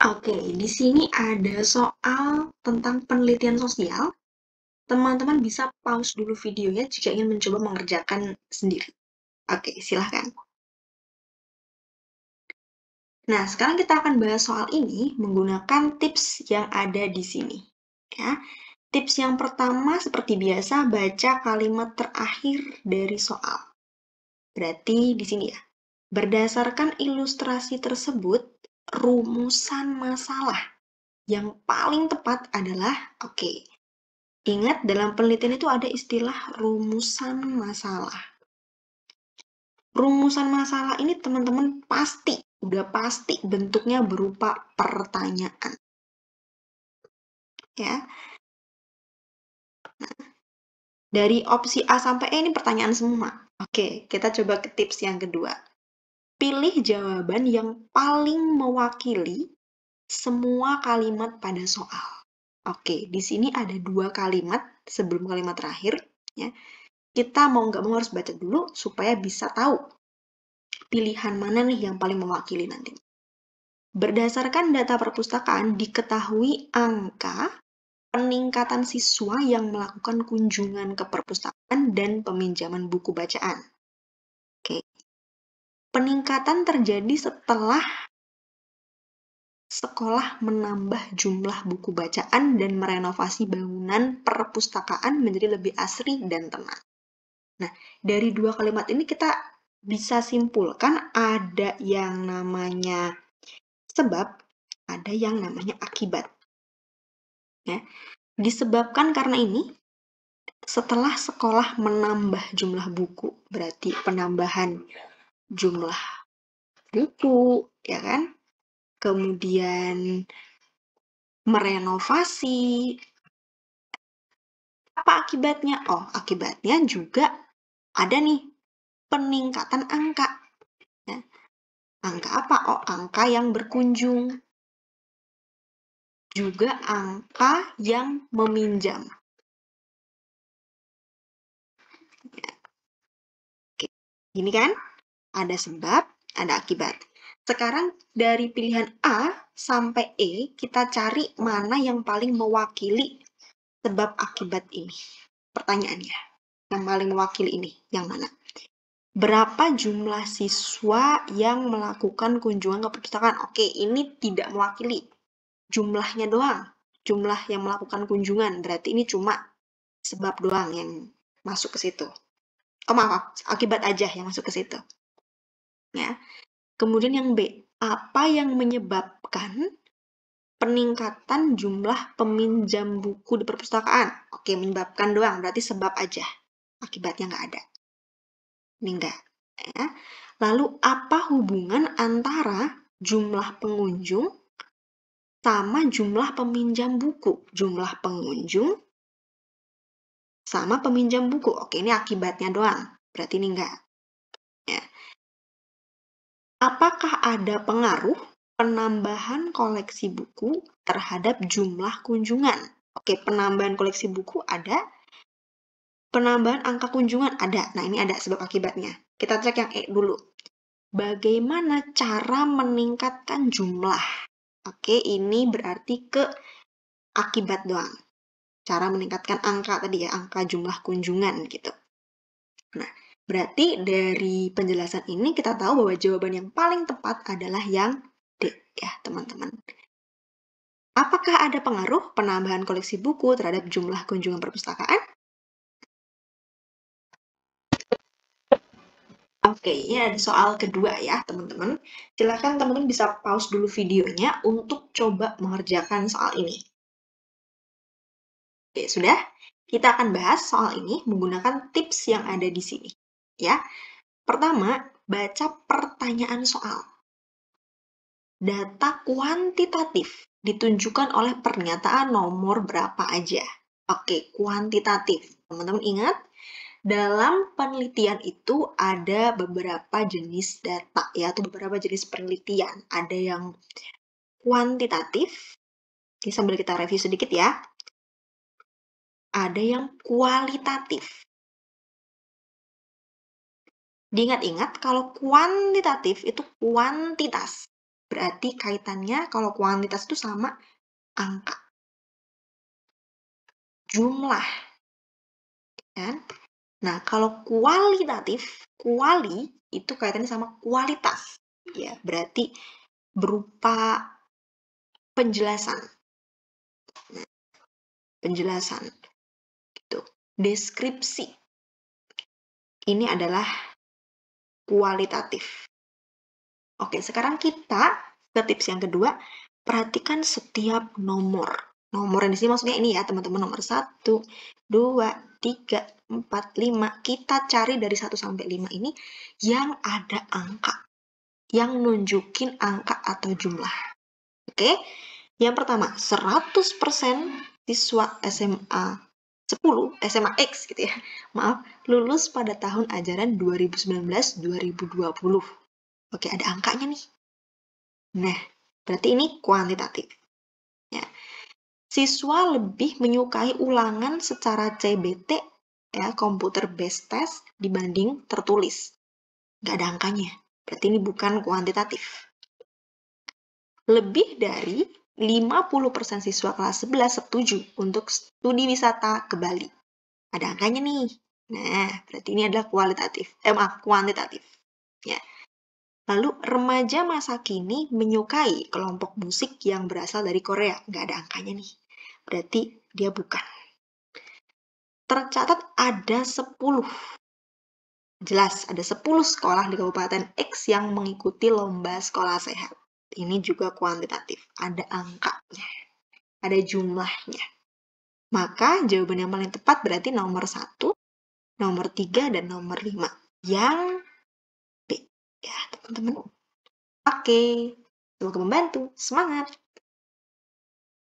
Oke, di sini ada soal tentang penelitian sosial. Teman-teman bisa pause dulu videonya jika ingin mencoba mengerjakan sendiri. Oke, silahkan. Nah, sekarang kita akan bahas soal ini menggunakan tips yang ada di sini. Ya, tips yang pertama seperti biasa, baca kalimat terakhir dari soal. Berarti di sini ya, berdasarkan ilustrasi tersebut, rumusan masalah yang paling tepat adalah, oke, ingat, dalam penelitian itu ada istilah rumusan masalah. Rumusan masalah ini teman-teman udah pasti bentuknya berupa pertanyaan. Ya. Nah, dari opsi A sampai E ini pertanyaan semua. Oke, kita coba ke tips yang kedua. Pilih jawaban yang paling mewakili semua kalimat pada soal. Oke, di sini ada 2 kalimat sebelum kalimat terakhir. Ya. Kita mau nggak mau harus baca dulu supaya bisa tahu pilihan mana nih yang paling mewakili nanti. Berdasarkan data perpustakaan, diketahui angka peningkatan siswa yang melakukan kunjungan ke perpustakaan dan peminjaman buku bacaan. Oke. Peningkatan terjadi setelah sekolah menambah jumlah buku bacaan dan merenovasi bangunan perpustakaan menjadi lebih asri dan tenang. Nah, dari 2 kalimat ini kita bisa simpulkan ada yang namanya sebab, ada yang namanya akibat. Ya. Disebabkan karena ini, setelah sekolah menambah jumlah buku, berarti penambahan jumlah buku, ya kan? Kemudian merenovasi. Apa akibatnya? Oh, akibatnya juga ada nih peningkatan angka. Ya. Angka apa? Oh, angka yang berkunjung. Juga angka yang meminjam. Oke. Gini kan? Ada sebab, ada akibat. Sekarang dari pilihan A sampai E, kita cari mana yang paling mewakili sebab akibat ini. Pertanyaannya, yang paling mewakili ini, yang mana? Berapa jumlah siswa yang melakukan kunjungan ke perpustakaan? Oke, ini tidak mewakili. Jumlahnya doang. Jumlah yang melakukan kunjungan. Berarti ini cuma sebab doang yang masuk ke situ. Oh, maaf, akibat aja yang masuk ke situ. Ya. Kemudian yang B, apa yang menyebabkan peningkatan jumlah peminjam buku di perpustakaan? Oke, menyebabkan doang, berarti sebab aja. Akibatnya nggak ada. Ini enggak. Ya. Lalu, apa hubungan antara jumlah pengunjung sama jumlah peminjam buku? Jumlah pengunjung sama peminjam buku. Oke, ini akibatnya doang. Berarti ini enggak. Ya. Apakah ada pengaruh penambahan koleksi buku terhadap jumlah kunjungan? Oke, penambahan koleksi buku ada, penambahan angka kunjungan ada. Nah, ini ada sebab akibatnya. Kita cek yang E dulu. Bagaimana cara meningkatkan jumlah? Oke, ini berarti ke akibat doang. Cara meningkatkan angka tadi ya, angka jumlah kunjungan gitu. Nah, berarti dari penjelasan ini kita tahu bahwa jawaban yang paling tepat adalah yang D ya, teman-teman. Apakah ada pengaruh penambahan koleksi buku terhadap jumlah kunjungan perpustakaan? Oke, ini ada soal kedua ya, teman-teman. Silakan teman-teman bisa pause dulu videonya untuk coba mengerjakan soal ini. Oke, sudah? Kita akan bahas soal ini menggunakan tips yang ada di sini. Ya. Pertama, baca pertanyaan soal. Data kuantitatif ditunjukkan oleh pernyataan nomor berapa aja. Oke, kuantitatif. Teman-teman ingat, dalam penelitian itu ada beberapa jenis data, ya, atau beberapa jenis penelitian. Ada yang kuantitatif, ini sambil kita review sedikit ya. Ada yang kualitatif. Diingat-ingat, kalau kuantitatif itu kuantitas. Berarti kaitannya kalau kuantitas itu sama angka. Jumlah, kan? Nah, kalau kualitatif, kuali itu kaitannya sama kualitas. Ya, berarti berupa penjelasan. Nah, penjelasan gitu. Deskripsi. Ini adalah kualitatif. Oke, sekarang kita ke tips yang kedua. Perhatikan setiap nomor. Nomor yang di sini maksudnya ini ya, teman-teman. Nomor 1, 2, 3, 4, 5. Kita cari dari 1 sampai 5 ini yang ada angka. Yang nunjukin angka atau jumlah. Oke? Yang pertama, 100% siswa SMA 10, SMA X gitu ya. Maaf, lulus pada tahun ajaran 2019-2020. Oke, ada angkanya nih. Nah, berarti ini kuantitatif. Ya. Siswa lebih menyukai ulangan secara CBT, ya, computer based test, dibanding tertulis. Nggak ada angkanya. Berarti ini bukan kuantitatif. Lebih dari 50% siswa kelas 11 setuju untuk studi wisata ke Bali. Ada angkanya nih. Nah, berarti ini adalah kuantitatif. Ya. Lalu, remaja masa kini menyukai kelompok musik yang berasal dari Korea. Nggak ada angkanya nih. Berarti dia bukan. Tercatat ada 10. Jelas, ada 10 sekolah di Kabupaten X yang mengikuti lomba sekolah sehat. Ini juga kuantitatif. Ada angkanya. Ada jumlahnya. Maka jawaban yang paling tepat berarti nomor 1, nomor 3, dan nomor 5. Yang B. Ya, teman-teman. Oke, semoga membantu. Semangat!